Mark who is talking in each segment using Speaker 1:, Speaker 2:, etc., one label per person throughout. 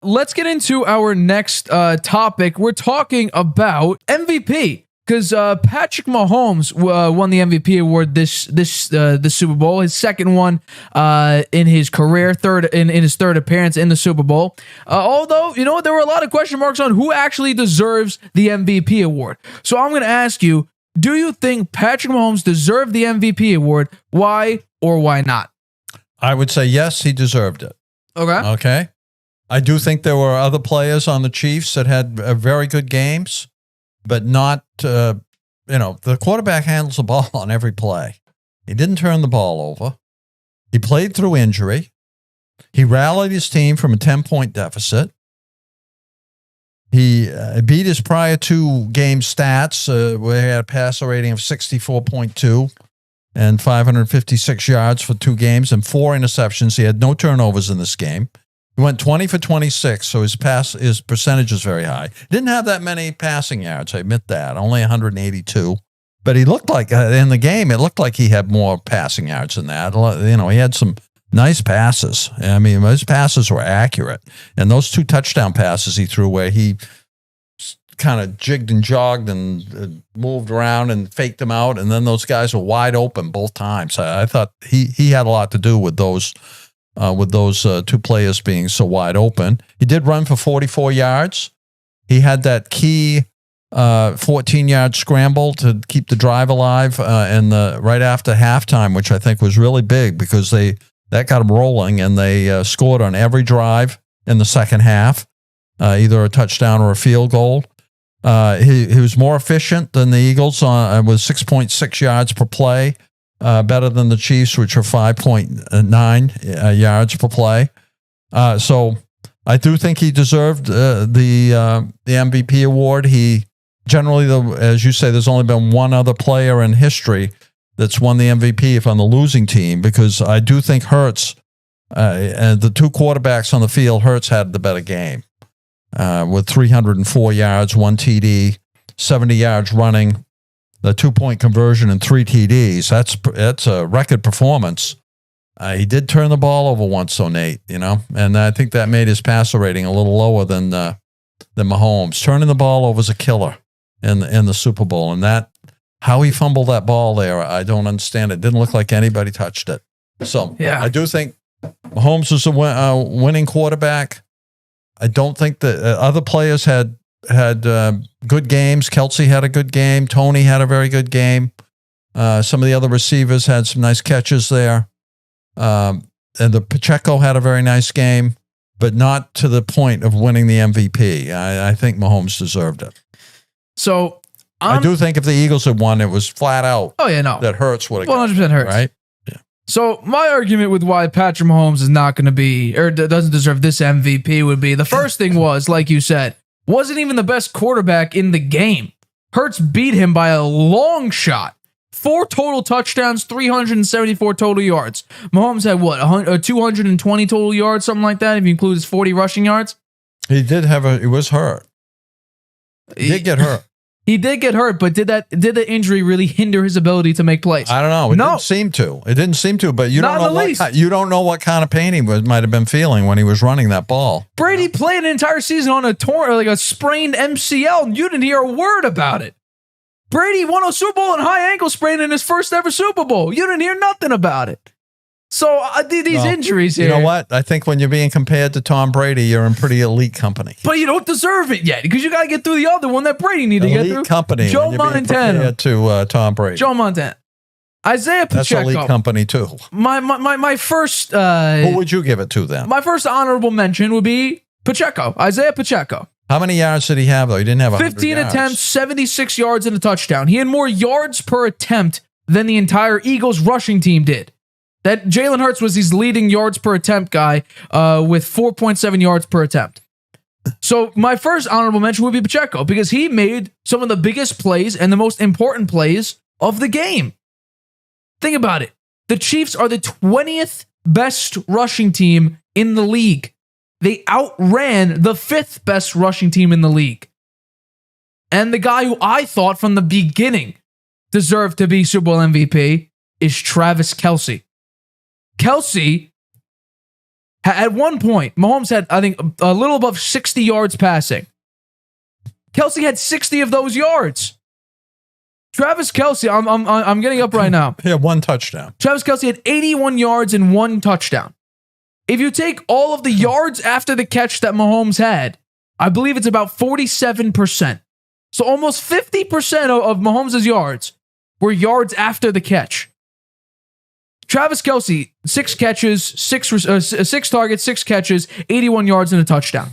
Speaker 1: let's get into our next topic. We're talking about MVP because Patrick Mahomes won the MVP award this Super Bowl, his second one in his career, third in his third appearance in the Super Bowl. Although, you know what, there were a lot of question marks on who actually deserves the MVP award. So I'm going to ask you, do you think Patrick Mahomes deserved the MVP award? Why or why not?
Speaker 2: I would say yes, he deserved it. Okay. I do think there were other players on the Chiefs that had very good games, but not, the quarterback handles the ball on every play. He didn't turn the ball over. He played through injury. He rallied his team from a 10-point deficit. He beat his prior 2 game stats, where he had a passer rating of 64.2 and 556 yards for 2 games and 4 interceptions. He had no turnovers in this game. He went 20 for 26, so his percentage is very high. Didn't have that many passing yards, I admit that, only 182. But he looked like, in the game, it looked like he had more passing yards than that. He had some nice passes. I mean, his passes were accurate. And those 2 touchdown passes he threw where he kind of jigged and jogged and moved around and faked them out, and then those guys were wide open both times. I thought he had a lot to do with those 2 players being so wide open. He did run for 44 yards. He had that key 14-yard scramble to keep the drive alive right after halftime, which I think was really big because that got them rolling, and they scored on every drive in the second half, either a touchdown or a field goal. He was more efficient than the Eagles with 6.6 yards per play. Better than the Chiefs, which are 5.9 yards per play. So I do think he deserved the MVP award. He generally, as you say, there's only been one other player in history that's won the MVP if on the losing team, because I do think Hurts, and the 2 quarterbacks on the field, Hurts had the better game with 304 yards, 1 TD, 70 yards running, the 2-point conversion and 3 TDs. That's a record performance. He did turn the ball over once, though, Nate, and I think that made his passer rating a little lower than Mahomes. Turning the ball over is a killer in the Super Bowl, and how he fumbled that ball there, I don't understand. It didn't look like anybody touched it. So yeah. I do think Mahomes is a winning quarterback. I don't think that other players had good games. Kelce had a good game. Tony had a very good game. Some of the other receivers had some nice catches there. And the Pacheco had a very nice game, but not to the point of winning the MVP. I think Mahomes deserved it.
Speaker 1: So
Speaker 2: I do think if the Eagles had won, it was flat out.
Speaker 1: Oh yeah, no,
Speaker 2: that Hurts would have
Speaker 1: 100% Hurts,
Speaker 2: right? Yeah.
Speaker 1: So my argument with why Patrick Mahomes is not going to be or doesn't deserve this MVP would be the first thing was, like you said, wasn't even the best quarterback in the game. Hurts beat him by a long shot. 4 total touchdowns, 374 total yards. Mahomes had what, 220 total yards, something like that, if you include his 40 rushing yards?
Speaker 2: He was hurt. He did get hurt.
Speaker 1: He did get hurt, but did the injury really hinder his ability to make plays?
Speaker 2: I don't know. It didn't seem to, but you don't know what kind of pain he might have been feeling when he was running that ball.
Speaker 1: Brady played an entire season on a sprained MCL, and you didn't hear a word about it. Brady won a Super Bowl and high ankle sprain in his first ever Super Bowl. You didn't hear nothing about it. So these injuries here.
Speaker 2: You know what? I think when you're being compared to Tom Brady, you're in pretty elite company.
Speaker 1: But you don't deserve it yet because you got to get through the other one that Brady needed to get through.
Speaker 2: Elite company.
Speaker 1: Joe Montana
Speaker 2: to Tom Brady.
Speaker 1: Joe Montana. Isiah Pacheco.
Speaker 2: That's elite company too.
Speaker 1: My first.
Speaker 2: Who would you give it to then?
Speaker 1: My first honorable mention would be Pacheco. Isiah Pacheco.
Speaker 2: How many yards did he have though? He didn't have
Speaker 1: 15 attempts, 76 yards and a touchdown. He had more yards per attempt than the entire Eagles rushing team did. That Jalen Hurts was his leading yards per attempt guy with 4.7 yards per attempt. So my first honorable mention would be Pacheco because he made some of the biggest plays and the most important plays of the game. Think about it. The Chiefs are the 20th best rushing team in the league. They outran the 5th best rushing team in the league. And the guy who I thought from the beginning deserved to be Super Bowl MVP is Travis Kelce. Kelce At one point, Mahomes had, I think, a little above 60 yards passing. Kelce had 60 of those yards. Travis Kelce, I'm getting up right now.
Speaker 2: He had 1 touchdown.
Speaker 1: Travis Kelce had 81 yards and 1 touchdown. If you take all of the yards after the catch that Mahomes had, I believe it's about 47%. So almost 50% of Mahomes' yards were yards after the catch. Travis Kelce, 6 catches, 6 targets, 6 catches, 81 yards and a touchdown.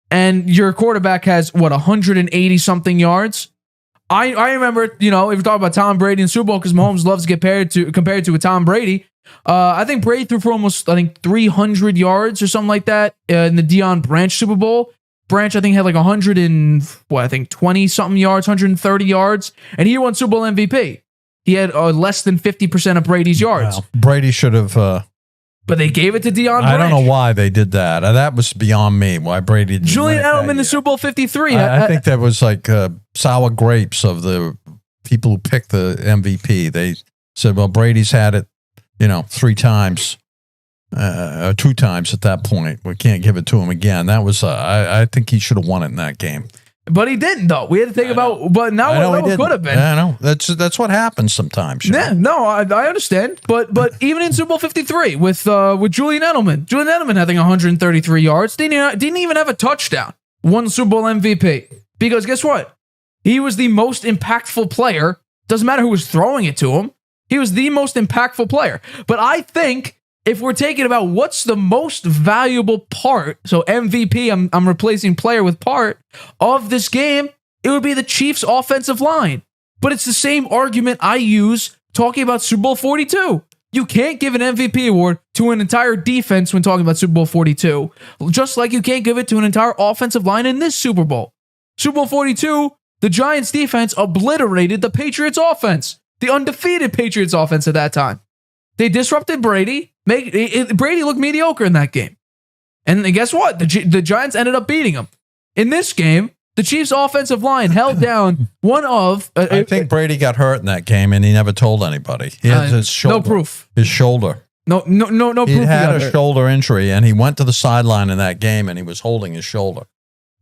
Speaker 1: And your quarterback has, 180 something yards? I remember, if you're talking about Tom Brady and Super Bowl, because Mahomes loves to get compared to a Tom Brady. I think Brady threw for almost, 300 yards or something like that in the Deion Branch Super Bowl. Branch, I think, had 20 something yards, 130 yards, and he won Super Bowl MVP. He had less than 50% of Brady's yards.
Speaker 2: Well, Brady should have.
Speaker 1: But they gave it to Deion Branch.
Speaker 2: I don't know why they did that. That was beyond me. Why Brady didn't.
Speaker 1: Julian Edelman in Super Bowl 53.
Speaker 2: I think that was like sour grapes of the people who picked the MVP. They said, well, Brady's had it, 3 times, 2 times at that point. We can't give it to him again. That was, I think he should have won it in that game.
Speaker 1: But he didn't, though. We had to think about, but now what could have been.
Speaker 2: Yeah, I know. That's what happens sometimes.
Speaker 1: Yeah, no, I understand. But even in Super Bowl 53 with Julian Edelman had, I think, 133 yards. Didn't even have a touchdown. Won Super Bowl MVP. Because guess what? He was the most impactful player. Doesn't matter who was throwing it to him. He was the most impactful player. But I think if we're taking about what's the most valuable part, so MVP, I'm replacing player with part of this game, it would be the Chiefs' offensive line. But it's the same argument I use talking about Super Bowl 42. You can't give an MVP award to an entire defense when talking about Super Bowl 42, just like you can't give it to an entire offensive line in this Super Bowl. Super Bowl 42, the Giants' defense obliterated the Patriots' offense, the undefeated Patriots' offense at that time. They disrupted Brady. Brady looked mediocre in that game. And guess what? The Giants ended up beating him. In this game, the Chiefs' offensive line held down one of...
Speaker 2: I think Brady got hurt in that game, and he never told anybody. He had his shoulder.
Speaker 1: No proof.
Speaker 2: His shoulder.
Speaker 1: No proof.
Speaker 2: He had a shoulder injury, and he went to the sideline in that game, and he was holding his shoulder.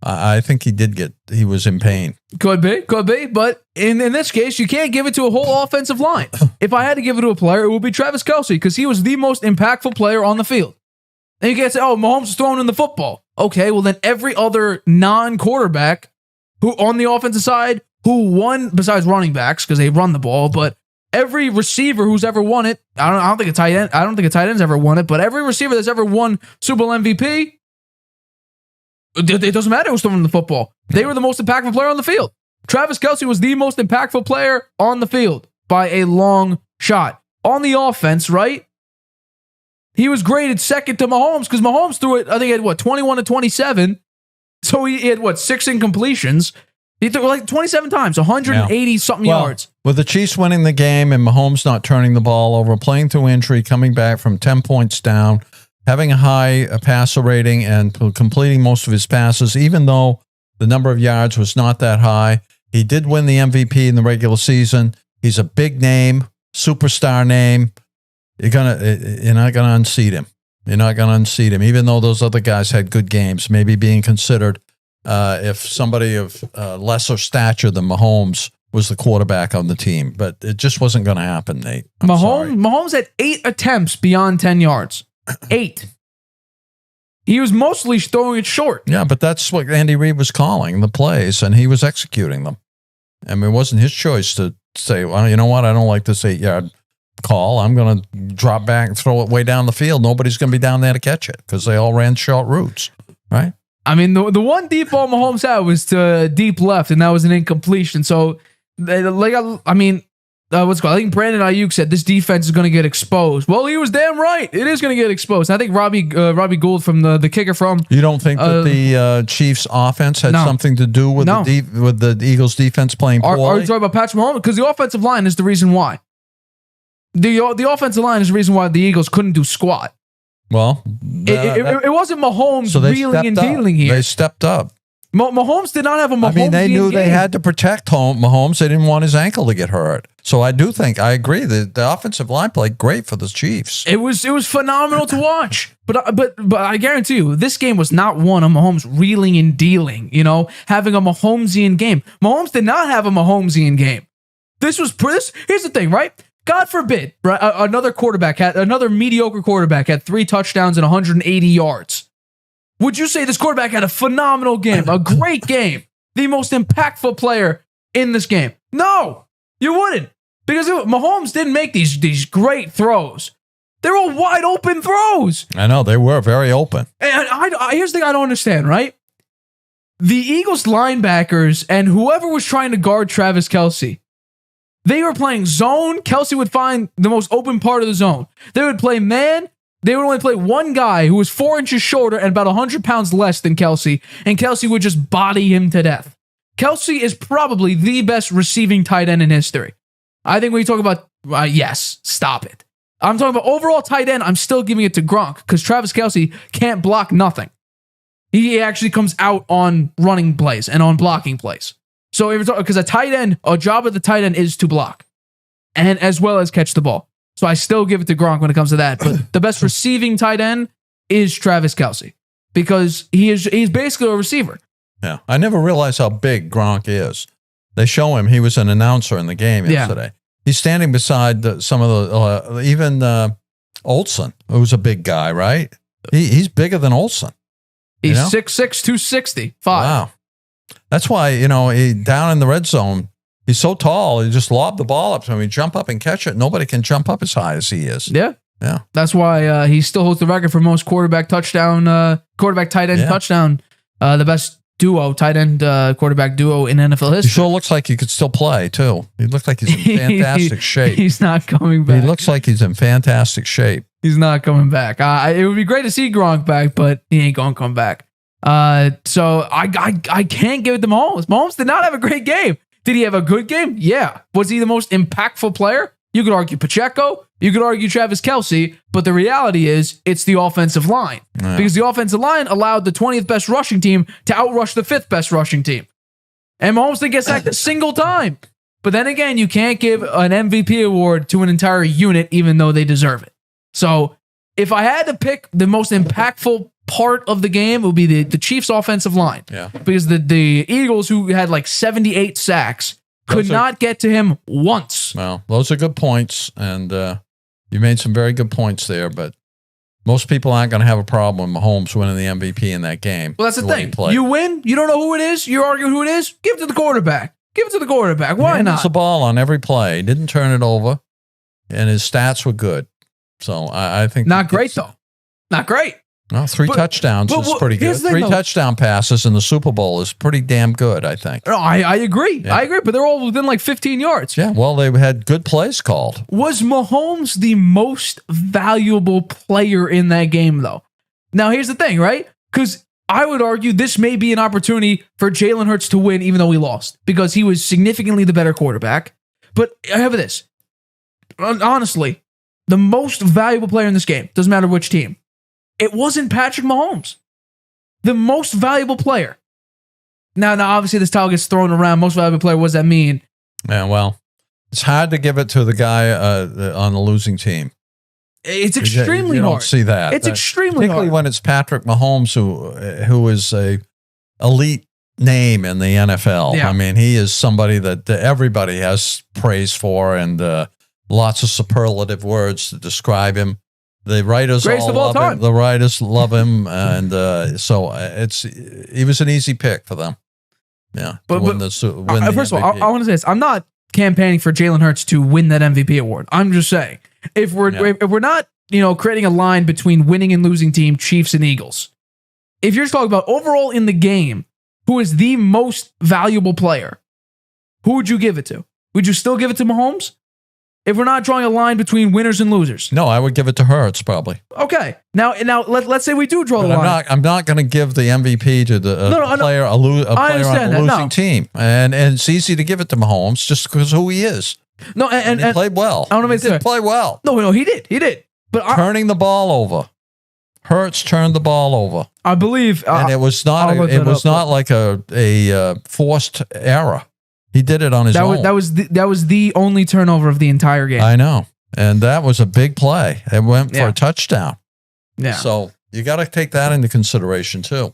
Speaker 2: I think he was in pain. Could be.
Speaker 1: But in this case, you can't give it to a whole offensive line. If I had to give it to a player, it would be Travis Kelce because he was the most impactful player on the field. And you can't say, Mahomes is throwing in the football. Okay, well then every other non-quarterback who on the offensive side who won, besides running backs because they run the ball, but every receiver who's ever won it, I don't think a tight end's ever won it, but every receiver that's ever won Super Bowl MVP, it doesn't matter who's throwing the football. They were the most impactful player on the field. Travis Kelce was the most impactful player on the field by a long shot. On the offense, right? He was graded second to Mahomes because Mahomes threw it, I think he had 21 to 27. So he had 6 incompletions. He threw 27 times, 180 something yards.
Speaker 2: With the Chiefs winning the game and Mahomes not turning the ball over, playing through injury, coming back from 10 points down, having a high passer rating and completing most of his passes, even though the number of yards was not that high. He did win the MVP in the regular season. He's a big name, superstar name. You're not gonna unseat him. You're not gonna unseat him, even though those other guys had good games. Maybe being considered if somebody of lesser stature than Mahomes was the quarterback on the team, but it just wasn't going to happen, Nate.
Speaker 1: Mahomes had 8 attempts beyond 10 yards. 8. He was mostly throwing it short.
Speaker 2: Yeah, but that's what Andy Reid was calling the plays, and he was executing them. I mean, it wasn't his choice to say, well, you know what? I don't like this 8-yard call. I'm going to drop back and throw it way down the field. Nobody's going to be down there to catch it because they all ran short routes, right?
Speaker 1: I mean, the one deep ball Mahomes had was to deep left, and that was an incompletion. So, what's it called? I think Brandon Ayuk said this defense is going to get exposed. Well, he was damn right. It is going to get exposed. I think Robbie Gould from the kicker from.
Speaker 2: You don't think that the Chiefs' offense had something to do with the Eagles' defense playing poorly?
Speaker 1: Are you talking about Patrick Mahomes? Because the offensive line is the reason why. The offensive line is the reason why the Eagles couldn't do squat.
Speaker 2: Well,
Speaker 1: it wasn't Mahomes reeling and dealing here.
Speaker 2: They stepped up.
Speaker 1: Mahomes did not have a Mahomes.
Speaker 2: I mean, they knew they had to protect Mahomes. They didn't want his ankle to get hurt. So I do think, I agree, that the offensive line played great for the Chiefs.
Speaker 1: It was phenomenal to watch. But I guarantee you, this game was not one of Mahomes reeling and dealing, having a Mahomesian game. Mahomes did not have a Mahomesian game. Here's the thing, right? God forbid, right? Another mediocre quarterback had 3 touchdowns and 180 yards. Would you say this quarterback had a phenomenal game, a great game, the most impactful player in this game? No, you wouldn't, because Mahomes didn't make these great throws. They were all wide open throws.
Speaker 2: I know, they were very open.
Speaker 1: And here's the thing I don't understand, right? The Eagles linebackers and whoever was trying to guard Travis Kelce, they were playing zone. Kelce would find the most open part of the zone. They would play man. They would only play one guy who was 4 inches shorter and about 100 pounds less than Kelce, and Kelce would just body him to death. Kelce is probably the best receiving tight end in history. I think when you talk about, yes, stop it. I'm talking about overall tight end, I'm still giving it to Gronk, because Travis Kelce can't block nothing. He actually comes out on running plays and on blocking plays. So because a job of the tight end is to block, and as well as catch the ball. So I still give it to Gronk when it comes to that. But the best receiving tight end is Travis Kelce, because he's basically a receiver.
Speaker 2: Yeah, I never realized how big Gronk is. They show him. He was an announcer in the game yesterday. Yeah. He's standing beside some of the even Olsen, who's a big guy, right? He's bigger than Olsen.
Speaker 1: He's 6'6", 265.
Speaker 2: Wow, that's why down in the red zone. He's so tall, he just lob the ball up to him. He jump up and catch it. Nobody can jump up as high as he is.
Speaker 1: Yeah.
Speaker 2: Yeah.
Speaker 1: That's why he still holds the record for most quarterback tight end touchdown. The best tight end quarterback duo in NFL history.
Speaker 2: He sure looks like he could still play, too. He looks like he's in fantastic shape.
Speaker 1: He's not coming back.
Speaker 2: He looks like he's in fantastic shape.
Speaker 1: He's not coming back. It would be great to see Gronk back, but he ain't going to come back. So I can't give it to Mahomes. Mahomes did not have a great game. Did he have a good game? Yeah. Was he the most impactful player? You could argue Pacheco. You could argue Travis Kelce. But the reality is, it's the offensive line. Yeah. Because the offensive line allowed the 20th best rushing team to outrush the 5th best rushing team. And Mahomes didn't get sacked a single time. But then again, you can't give an MVP award to an entire unit, even though they deserve it. So if I had to pick the most impactful part of the game, it would be the Chiefs' offensive line.
Speaker 2: Yeah.
Speaker 1: Because the Eagles, who had like 78 sacks, could not get to him once.
Speaker 2: Well, those are good points, and you made some very good points there, but most people aren't going to have a problem with Mahomes winning the MVP in that game.
Speaker 1: Well, that's the thing. You win, you don't know who it is, you're arguing who it is, give it to the quarterback. Give it to the quarterback. Why not?
Speaker 2: He the ball on every play. He didn't turn it over, and his stats were good. So I think...
Speaker 1: Not great, though. Not great.
Speaker 2: No, 3 touchdowns is pretty good. 3 touchdown passes in the Super Bowl is pretty damn good, I think.
Speaker 1: No, I agree. Yeah. I agree, but they're all within like 15 yards.
Speaker 2: Yeah, well, they had good plays called.
Speaker 1: Was Mahomes the most valuable player in that game, though? Now, here's the thing, right? Because I would argue this may be an opportunity for Jalen Hurts to win, even though he lost, because he was significantly the better quarterback. But I have this. Honestly, the most valuable player in this game, doesn't matter which team, it wasn't Patrick Mahomes. The most valuable player. Now, obviously, this title gets thrown around. Most valuable player, what does that mean?
Speaker 2: Yeah, well, it's hard to give it to the guy on the losing team.
Speaker 1: It's extremely hard.
Speaker 2: You don't see that.
Speaker 1: It's extremely
Speaker 2: particularly
Speaker 1: hard.
Speaker 2: When it's Patrick Mahomes, who is a elite name in the NFL.
Speaker 1: Yeah.
Speaker 2: I mean, he is somebody that everybody has praise for, and lots of superlative words to describe him. The writers all love him. The writers love him, and so he was an easy pick for them. Yeah,
Speaker 1: but first of all, I want to say this: I'm not campaigning for Jalen Hurts to win that MVP award. I'm just saying if we're not creating a line between winning and losing team, Chiefs and Eagles. If you're just talking about overall in the game, who is the most valuable player, who would you give it to? Would you still give it to Mahomes? If we're not drawing a line between winners and losers.
Speaker 2: No, I would give it to Hurts probably.
Speaker 1: Okay. Now let's say we do draw the line.
Speaker 2: I'm not going to give the MVP to the player on a losing team. And it's easy to give it to Mahomes just because who he is.
Speaker 1: No, and
Speaker 2: he played well.
Speaker 1: I want to make
Speaker 2: he did play well.
Speaker 1: No, he did. He did. But
Speaker 2: turning the ball over. Hurts turned the ball over,
Speaker 1: I believe,
Speaker 2: and it was not
Speaker 1: I'll look
Speaker 2: it
Speaker 1: that
Speaker 2: was
Speaker 1: up.
Speaker 2: not like a forced error. He did it on his own.
Speaker 1: That was the only turnover of the entire game.
Speaker 2: I know, and that was a big play. It went for a touchdown.
Speaker 1: Yeah.
Speaker 2: So you got to take that into consideration too.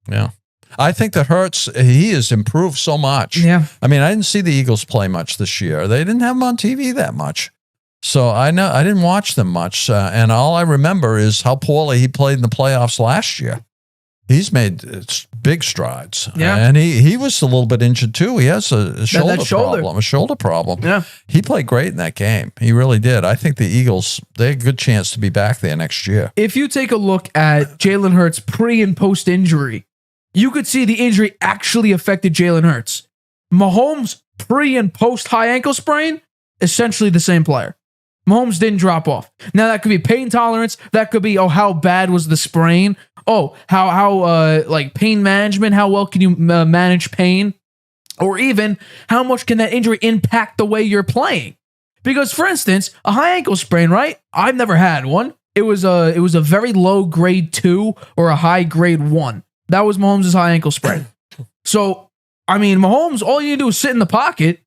Speaker 2: Yeah. I think that Hurts, he has improved so much.
Speaker 1: Yeah.
Speaker 2: I mean, I didn't see the Eagles play much this year. They didn't have them on TV that much. So I didn't watch them much. And all I remember is how poorly he played in the playoffs last year. He's made big strides.
Speaker 1: Yeah.
Speaker 2: And he was a little bit injured too. He has a shoulder problem.
Speaker 1: Yeah.
Speaker 2: He played great in that game. He really did. I think the Eagles, they have a good chance to be back there next year.
Speaker 1: If you take a look at Jalen Hurts pre and post injury, you could see the injury actually affected Jalen Hurts. Mahomes pre and post high ankle sprain, essentially the same player. Mahomes didn't drop off. Now that could be pain tolerance. That could be, how bad was the sprain? How like pain management. How well can you manage pain? Or even how much can that injury impact the way you're playing? Because for instance, a high ankle sprain, right? I've never had one. It was a very low grade 2 or a high grade 1. That was Mahomes' high ankle sprain. So, I mean, Mahomes, all you need to do is sit in the pocket.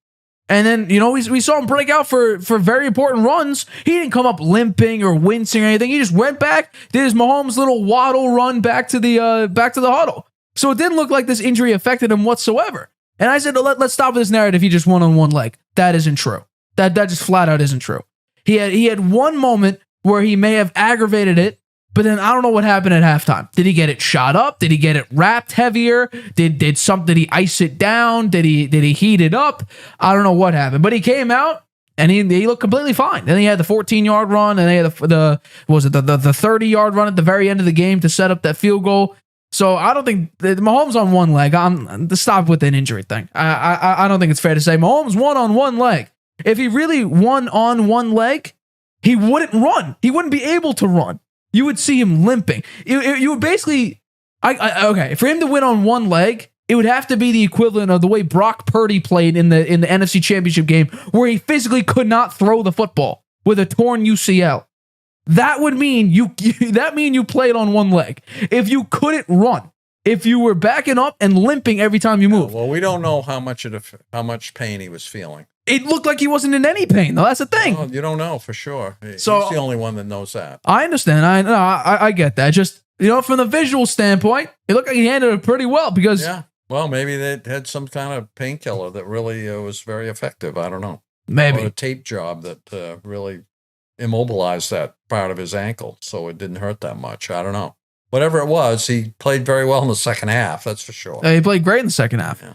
Speaker 1: And then, we saw him break out for very important runs. He didn't come up limping or wincing or anything. He just went back, did his Mahomes little waddle run back to the huddle. So it didn't look like this injury affected him whatsoever. And I said, let's stop this narrative. He just won on one leg. That isn't true. That just flat out isn't true. He had one moment where he may have aggravated it, but then I don't know what happened at halftime. Did he get it shot up? Did he get it wrapped heavier? Did he ice it down? Did he heat it up? I don't know what happened, but he came out and he looked completely fine. Then he had the 14-yard run, and he had the 30-yard run at the very end of the game to set up that field goal. So I don't think Mahomes on one leg. I'm to stop with an injury thing. I don't think it's fair to say Mahomes won on one leg. If he really won on one leg, he wouldn't run. He wouldn't be able to run. You would see him limping. You would basically, okay, for him to win on one leg, it would have to be the equivalent of the way Brock Purdy played in the NFC Championship game, where he physically could not throw the football with a torn UCL. That would mean you played on one leg. If you couldn't run, if you were backing up and limping every time you moved.
Speaker 2: Well, we don't know how much pain he was feeling.
Speaker 1: It looked like he wasn't in any pain, though. That's the thing.
Speaker 2: Well, you don't know for sure.
Speaker 1: So,
Speaker 2: he's the only one that knows that.
Speaker 1: I understand. I get that. Just, from the visual standpoint, it looked like he handled it pretty well because...
Speaker 2: Yeah. Well, maybe they had some kind of painkiller that really was very effective. I don't know.
Speaker 1: Maybe.
Speaker 2: Or a tape job that really immobilized that part of his ankle, so it didn't hurt that much. I don't know. Whatever it was, he played very well in the second half. That's for sure.
Speaker 1: He played great in the second half.
Speaker 2: Yeah.